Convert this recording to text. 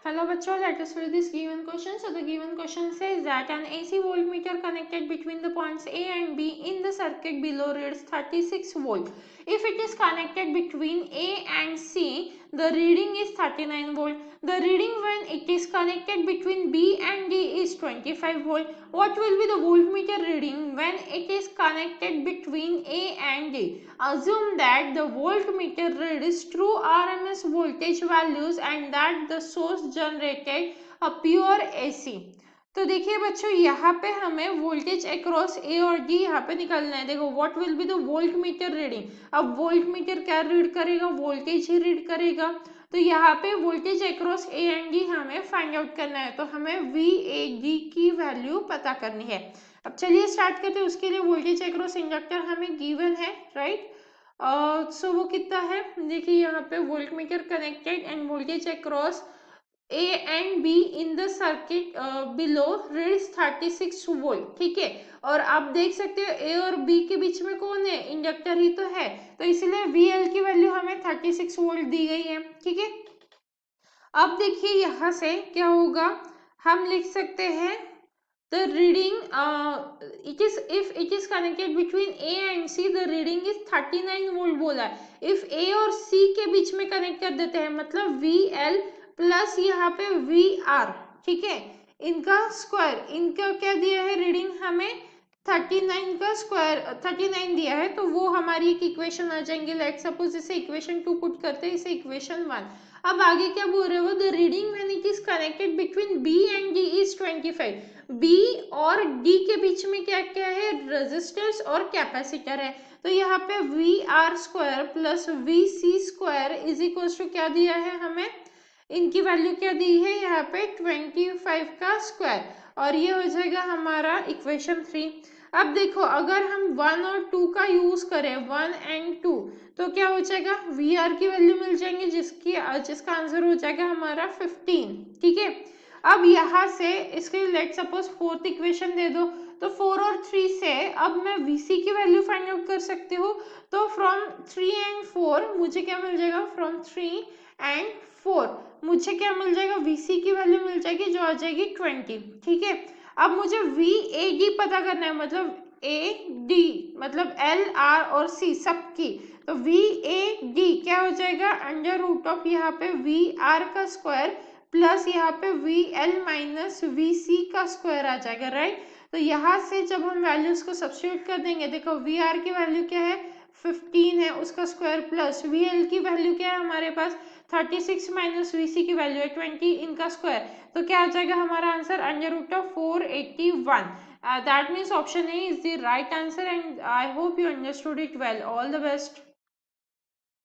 Hello bachcho, let us read this given question. So the given question says that an AC voltmeter connected between the points A and B in the circuit below reads 36 volt. If it is connected between A and C, the reading is 39 volt. The reading when it is connected between B and D is 25 volt. What will be the voltmeter reading when it is connected between A and D? Assume that the voltmeter reads true RMS voltage values and that the source generated a pure AC। तो देखिए बच्चों यहाँ पे हमें voltage across ए और D यहाँ पे निकालना है। देखो what will be the volt meter reading. अब वोल्ट मीटर क्या रीड करेगा? वोल्टेज ही रीड करेगा। तो यहाँ पे voltage across A and D हमें फाइंड आउट करना है। तो हमें VAD की वैल्यू पता करनी है। अब चलिए स्टार्ट करते हैं। उसके लिए वोल्टेज अक्रॉस इंडक्टर हमें गिवन है, राइट। सो वो कितना है? देखिए यहाँ पे volt meter connected end voltage across A and B in the circuit below reads 36 volt. ठीक है, और आप देख सकते हो A और B के बीच में कौन है? इंडक्टर ही तो है। तो इसलिए VL की वैल्यू हमें 36 वोल्ट दी गई है। ठीक है, अब देखिए यहाँ से क्या होगा, हम लिख सकते हैं the reading it is if it is connected between A and C the reading is 39 volt बोला है। if A और C के बीच में कनेक्ट कर देते हैं मतलब VL प्लस यहाँ पे VR, ठीक है, इनका स्क्वायर, इनका क्या दिया है रीडिंग हमें 39 का स्क्वायर 39 दिया है। तो वो हमारी एक इक्वेशन आ जाएंगे। लेट सपोज इसे इक्वेशन 2 पुट करते हैं, इसे इक्वेशन 1। अब आगे क्या बोल रहे हो? The reading when it is connected between B and D is 25। B और D के बीच में क्या क्या है? रेजिस्टर्स और कैपेसिटर है। तो यहाँ पे VR square plus VC square is equal to क्या दिया है हमें? इनकी वैल्यू क्या दी है यहाँ पे? 25 का स्क्वायर, और ये हो जाएगा हमारा इक्वेशन 3। अब देखो अगर हम 1 और 2 का यूज करें, 1 एंड 2, तो क्या हो जाएगा? VR की वैल्यू मिल जाएंगे जिसका आंसर हो जाएगा हमारा 15। ठीक है, अब यहाँ से इसके लेट सपोज फोर्थ इक्वेशन दे दो, तो 4 और 3 से अब मैं VC की वैल्यू फाइंड आउट कर सकती हूँ। तो फ्रॉम 3 एंड 4 मुझे क्या मिल जाएगा? फ्रॉम 3 एंड 4 मुझे क्या मिल जाएगा? VC की वैल्यू मिल जाएगी जो आ जाएगी 20। ठीक है, अब मुझे VAD पता करना है, मतलब AD मतलब L R और C सबकी। तो VAD क्या हो जाएगा? अंडर रूट ऑफ यहाँ पे VR का स्क्वायर प्लस यहाँ पे VL माइनस VC का स्क्वायर आ जाएगा, राइट। तो यहाँ से जब हम वैल्यूज को सब्स्टिट्यूट कर देंगे, देखो VR की वैल्यू क्या है? 15 है, उसका स्क्वायर प्लस VL की वैल्यू क्या है हमारे पास? 36 माइनस VC की वैल्यू है 20, इनका स्क्वायर। तो क्या आ जाएगा हमारा answer? Under root of 481। That means option A is the right answer and I hope you understood it well. All the best.